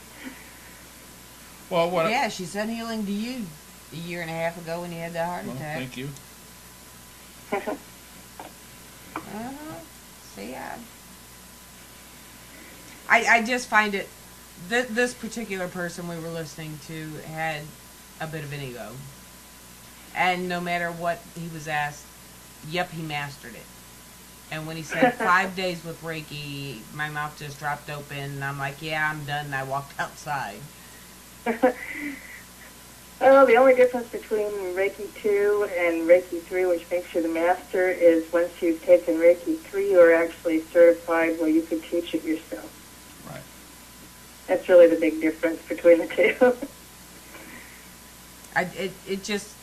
Well, what? Yeah, she sent healing to you a year and a half ago when you had that heart Well, attack. thank you. See, I just find it, this particular person we were listening to had a bit of an ego. And no matter what he was asked, yep, he mastered it. And when he said 5 days with Reiki, my mouth just dropped open. And I'm like, yeah, I'm done. And I walked outside. Well, the only difference between Reiki 2 and Reiki 3, which makes you the master, is once you've taken Reiki 3, you're actually certified where you can teach it yourself. Right. That's really the big difference between the two. It just,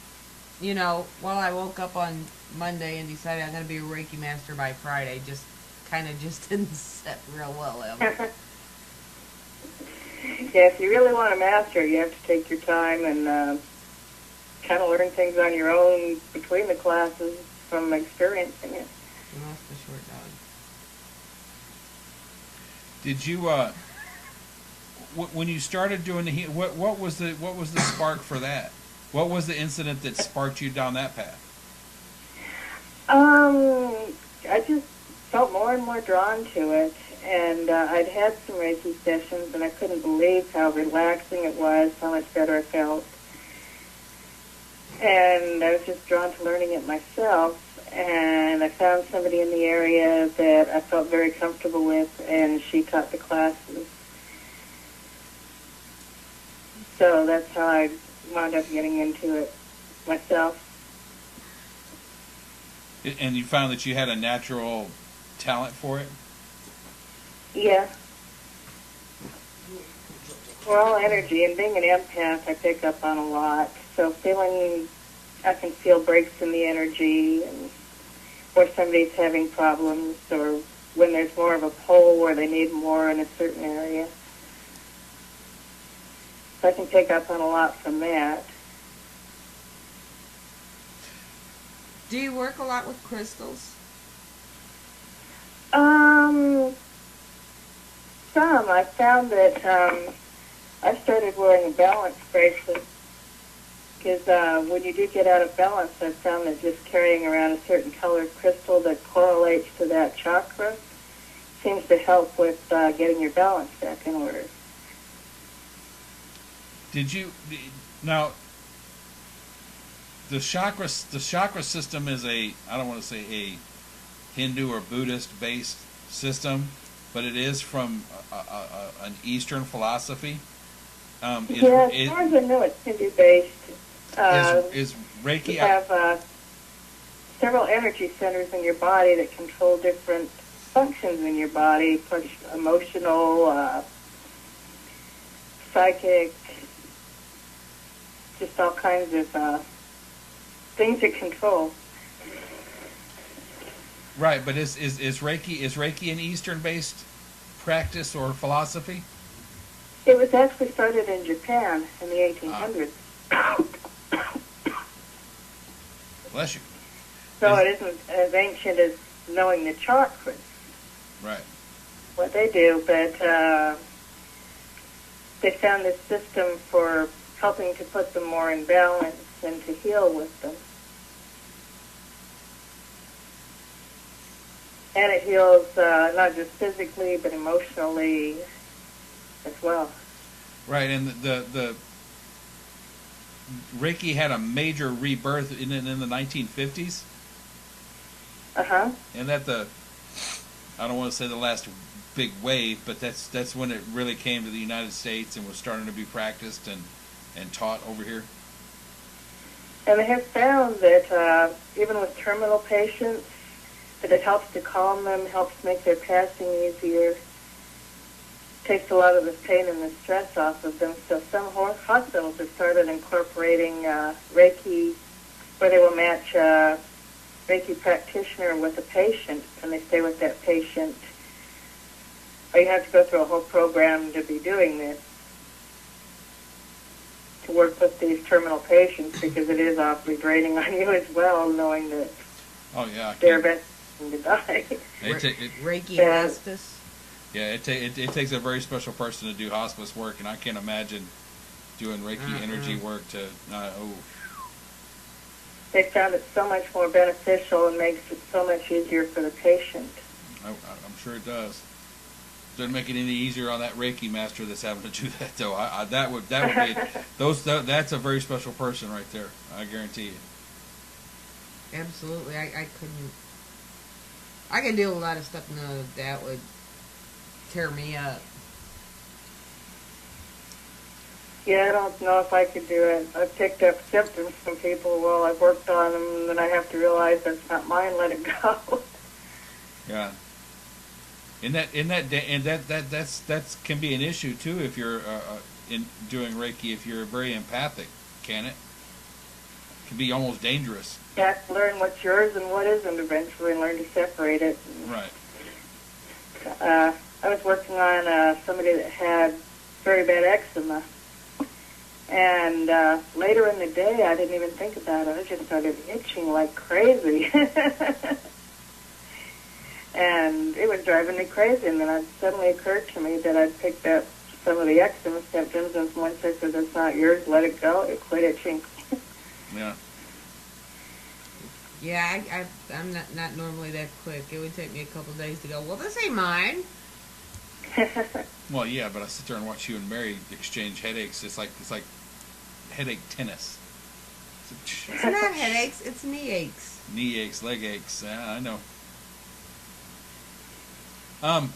you know, while I woke up on Monday and decided I'm going to be a Reiki master by Friday, just kind of just didn't set real well. Yeah, if you really want to master, you have to take your time and kind of learn things on your own between the classes from experiencing it. You lost the short dog. Did you when you started doing the what was the spark for that? What was the incident that sparked you down that path? I just felt more and more drawn to it, and I'd had some Reiki sessions, and I couldn't believe how relaxing it was, how much better I felt. And I was just drawn to learning it myself, and I found somebody in the area that I felt very comfortable with, and she taught the classes. So that's how I wound up getting into it myself. And you found that you had a natural talent for it? Yeah. Well, energy, and being an empath, I pick up on a lot. So I can feel breaks in the energy, and where somebody's having problems, or when there's more of a pull where they need more in a certain area. So I can pick up on a lot from that. Do you work a lot with crystals? Some. I found that I started wearing a balance bracelet because when you do get out of balance, I found that just carrying around a certain colored crystal that correlates to that chakra seems to help with getting your balance back in order. Now the chakra system is I don't want to say a Hindu or Buddhist based system, but it is from an Eastern philosophy. As far as I know, it's Hindu based. Is Reiki? You have several energy centers in your body that control different functions in your body, emotional, psychic, just all kinds of things to control. Right, but is Reiki an Eastern based practice or philosophy? It was actually started in Japan in the 1800s. Bless you. So it isn't as ancient as knowing the chakras. Right. What they do, but they found this system for helping to put them more in balance and to heal with them. And it heals not just physically, but emotionally as well. Right, and the Reiki had a major rebirth in the 1950s. Uh-huh. And that I don't want to say the last big wave, but that's when it really came to the United States and was starting to be practiced and taught over here. And they have found that even with terminal patients, that it helps to calm them, helps make their passing easier, takes a lot of the pain and the stress off of them. So some hospitals have started incorporating Reiki, where they will match a Reiki practitioner with a patient, and they stay with that patient. Or you have to go through a whole program to be doing this, to work with these terminal patients because it is awfully draining on you as well, knowing that Oh yeah. they're eventually to die. Reiki Yeah. hospice. Yeah, it takes a very special person to do hospice work, and I can't imagine doing Reiki energy work to. They found it so much more beneficial and makes it so much easier for the patient. I'm sure it does. Doesn't make it any easier on that Reiki master that's having to do that, though. That would be that's a very special person right there. I guarantee you. Absolutely. I couldn't. I can deal with a lot of stuff now that would tear me up. Yeah, I don't know if I could do it. I've picked up symptoms from people while I've worked on them, and then I have to realize that's not mine. Let it go. Yeah. And that can be an issue too if you're in doing Reiki. If you're very empathic, can it? It can be almost dangerous. You have to learn what's yours and what isn't eventually, and learn to separate it. Right. I was working on somebody that had very bad eczema. And later in the day, I didn't even think about it. I just started itching like crazy. And it was driving me crazy. And then it suddenly occurred to me that I'd picked up some of the eczema symptoms. And once I said, that's not yours, let it go, it quit itching. Yeah. Yeah, I'm not normally that quick. It would take me a couple of days to go, well, this ain't mine. Well, yeah, but I sit there and watch you and Mary exchange headaches. It's like headache tennis. It's not headaches, it's knee aches. Knee aches, leg aches. Yeah, I know.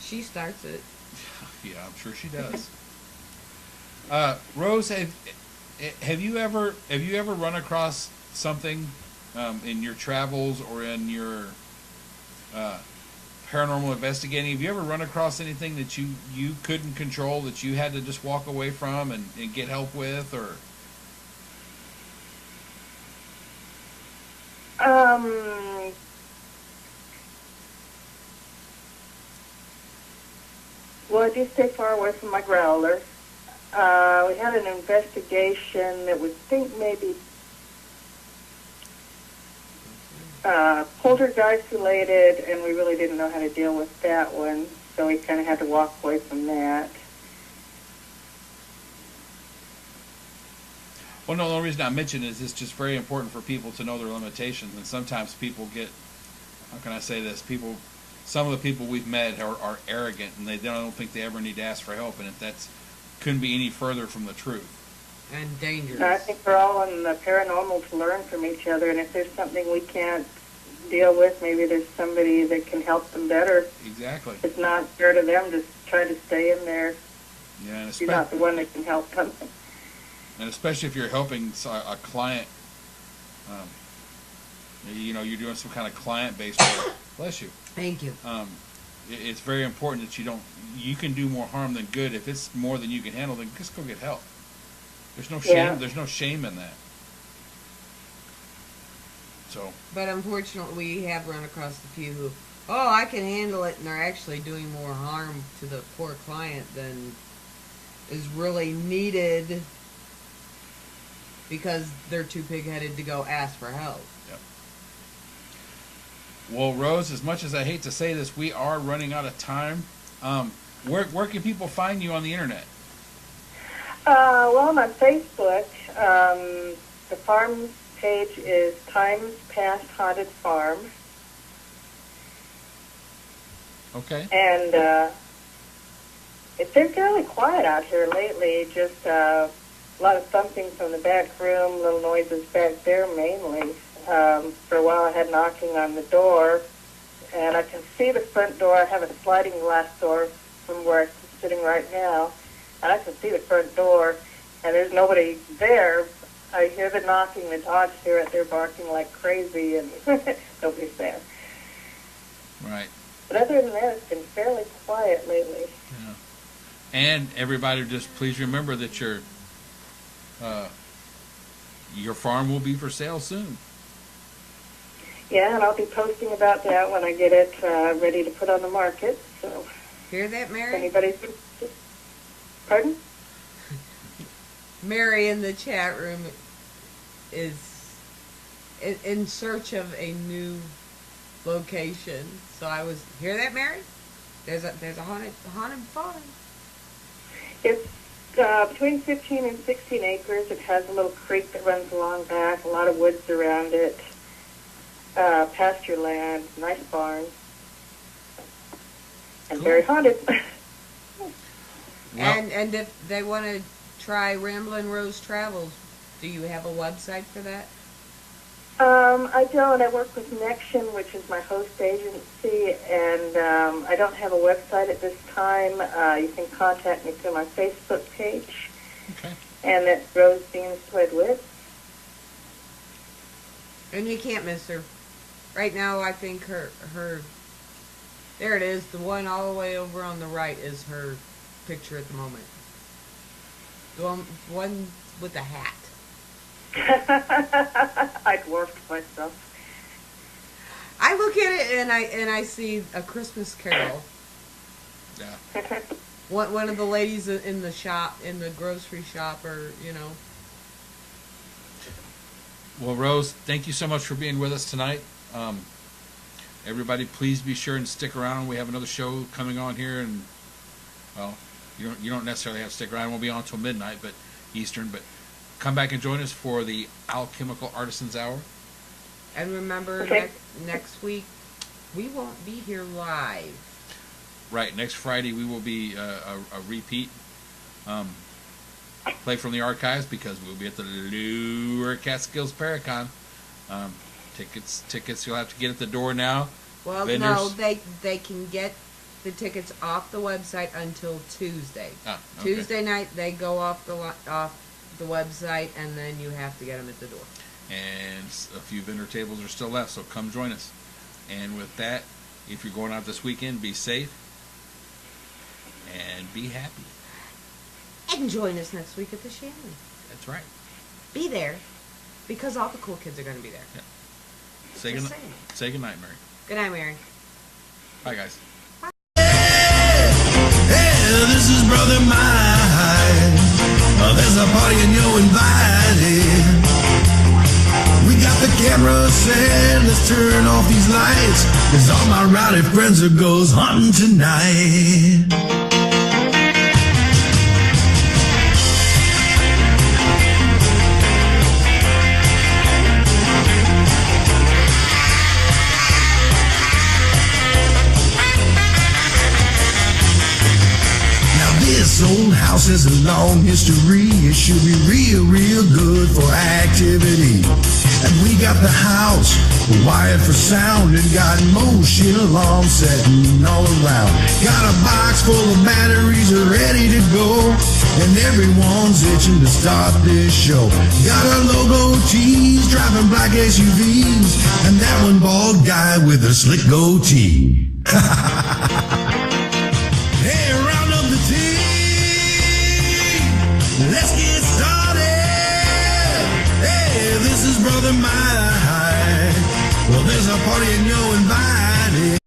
She starts it. Yeah, I'm sure she does. Rose, have you ever run across something in your travels or in your paranormal investigating? Have you ever run across anything that you couldn't control, that you had to just walk away from and get help with, or? Well, I do stay far away from my growler. We had an investigation that we think maybe poltergeist related, and we really didn't know how to deal with that one, so we kind of had to walk away from that. Well, no, the only reason I mention it is it's just very important for people to know their limitations, and sometimes people get, how can I say this, some of the people we've met are arrogant, and they don't think they ever need to ask for help, and if that's couldn't be any further from the truth. And dangerous. I think we're all in the paranormal to learn from each other, and if there's something we can't deal with, maybe there's somebody that can help them better. Exactly. It's not fair to them to try to stay in there. Yeah, and You're not the one that can help them. And especially if you're helping a client, you're doing some kind of client-based work. Bless you. Thank you. It's very important that you can do more harm than good. If it's more than you can handle, then just go get help. There's no shame. Yeah. There's no shame in that. So. But unfortunately, we have run across a few who, I can handle it, and they're actually doing more harm to the poor client than is really needed because they're too pig-headed to go ask for help. Yep. Well, Rose, as much as I hate to say this, we are running out of time. Where can people find you on the internet? Well, I'm on Facebook. The farm page is Times Past Haunted Farm. Okay. And it's been fairly quiet out here lately. Just a lot of thumping from the back room, little noises back there mainly. For a while I had knocking on the door, and I can see the front door. I have a sliding glass door from where I'm sitting right now, and I can see the front door, and there's nobody there. I hear the knocking, the dogs hear it, they're barking like crazy, and nobody's there. Right. But other than that, it's been fairly quiet lately. Yeah. And everybody, just please remember that your farm will be for sale soon. Yeah, and I'll be posting about that when I get it ready to put on the market. So, Hear that, if Mary? anybody's... Pardon? Mary in the chat room is in search of a new location. So I was, hear that, Mary? There's a haunted farm. It's between 15 and 16 acres. It has a little creek that runs along back, a lot of woods around it, pasture land, nice barn, and Cool. very haunted. Well, And if they want to try Ramblin' Rose Travels, do you have a website for that? I don't. I work with Nexion, which is my host agency, and I don't have a website at this time. You can contact me through my Facebook page, okay. and it's Rose Bean Schledwitze. And you can't miss her. Right now, I think her there it is. The one all the way over on the right is her picture at the moment. The one with the hat. I dwarfed myself. I look at it and I see A Christmas Carol. Yeah. One of the ladies in the shop, in the grocery shop, or Well, Rose, thank you so much for being with us tonight. Everybody, please be sure and stick around. We have another show coming on here, and well, you don't necessarily have to stick around. It won't be on until midnight, but Eastern. But come back and join us for the Alchemical Artisans Hour. And remember, Okay. next week we won't be here live. Right, next Friday we will be a repeat. Play from the archives because we'll be at the Lower Catskills Paracon. Tickets you'll have to get at the door now. Well, Vendors. no, they can get the tickets off the website until Tuesday. Ah, okay. Tuesday night they go off the website, and then you have to get them at the door. And a few vendor tables are still left, so come join us. And with that, if you're going out this weekend, be safe and be happy. And join us next week at the Shannon. That's right. Be there, because all the cool kids are going to be there. Yeah. Say Just good saying. Say good night, Mary. Good night, Mary. Bye, guys. Hey, this is Brother Mine. There's a party and you're invited. We got the camera set, let's turn off these lights, 'cause all my rowdy friends are goes hunting tonight. This old house has a long history. It should be real, real good for activity. And we got the house wired for sound and got motion alarms setting all around. Got a box full of batteries ready to go, and everyone's itching to start this show. Got our logo tees, driving black SUVs, and that one bald guy with a slick goatee. Hey, round up the team. Let's get started. Hey, this is Brother Mine. Well, there's a party and you're invited.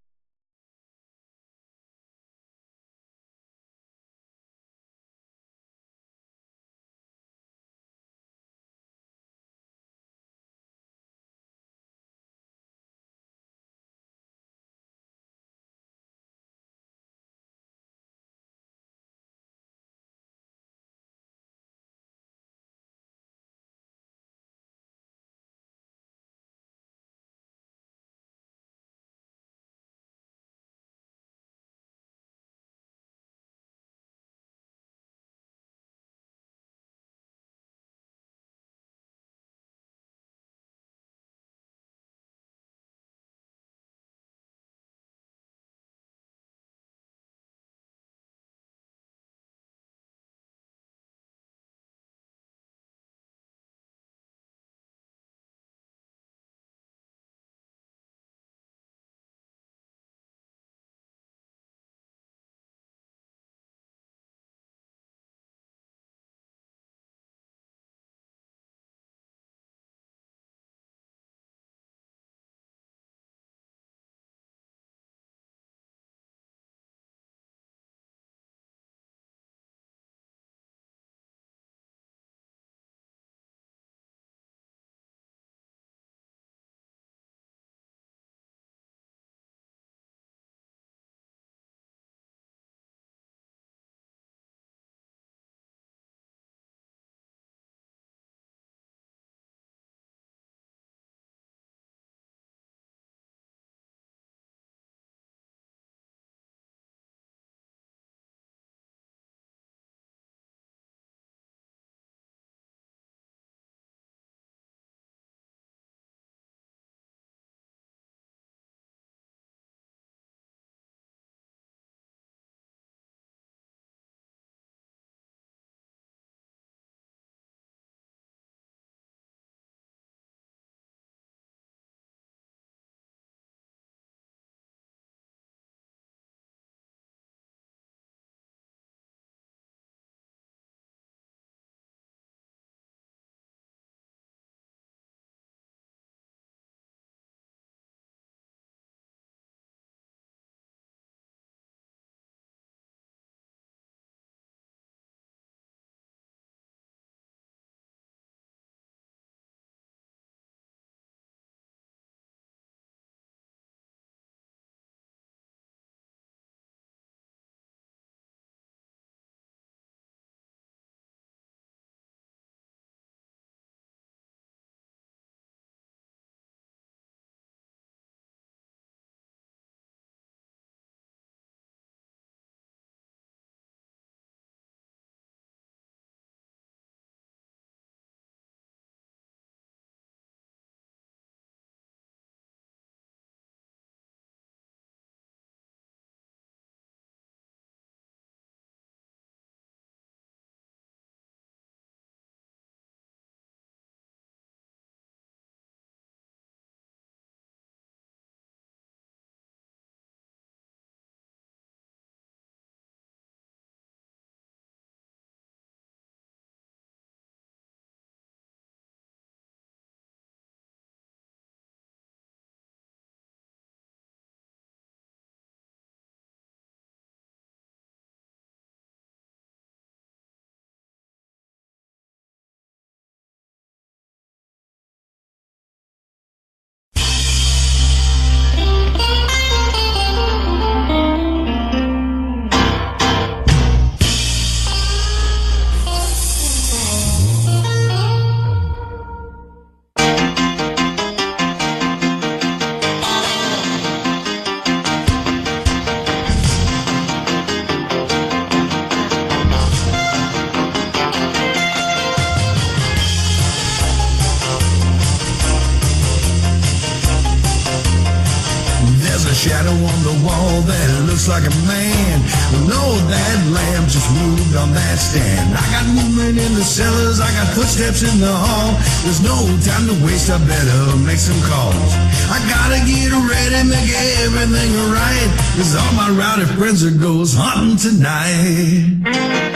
a shadow on the wall that looks like a man. Well, no, that lamp just moved on that stand. I got movement in the cellars, I got footsteps in the hall. There's no time to waste, I better make some calls. I gotta get ready, make everything right, 'cause all my rowdy friends are goes hunting tonight.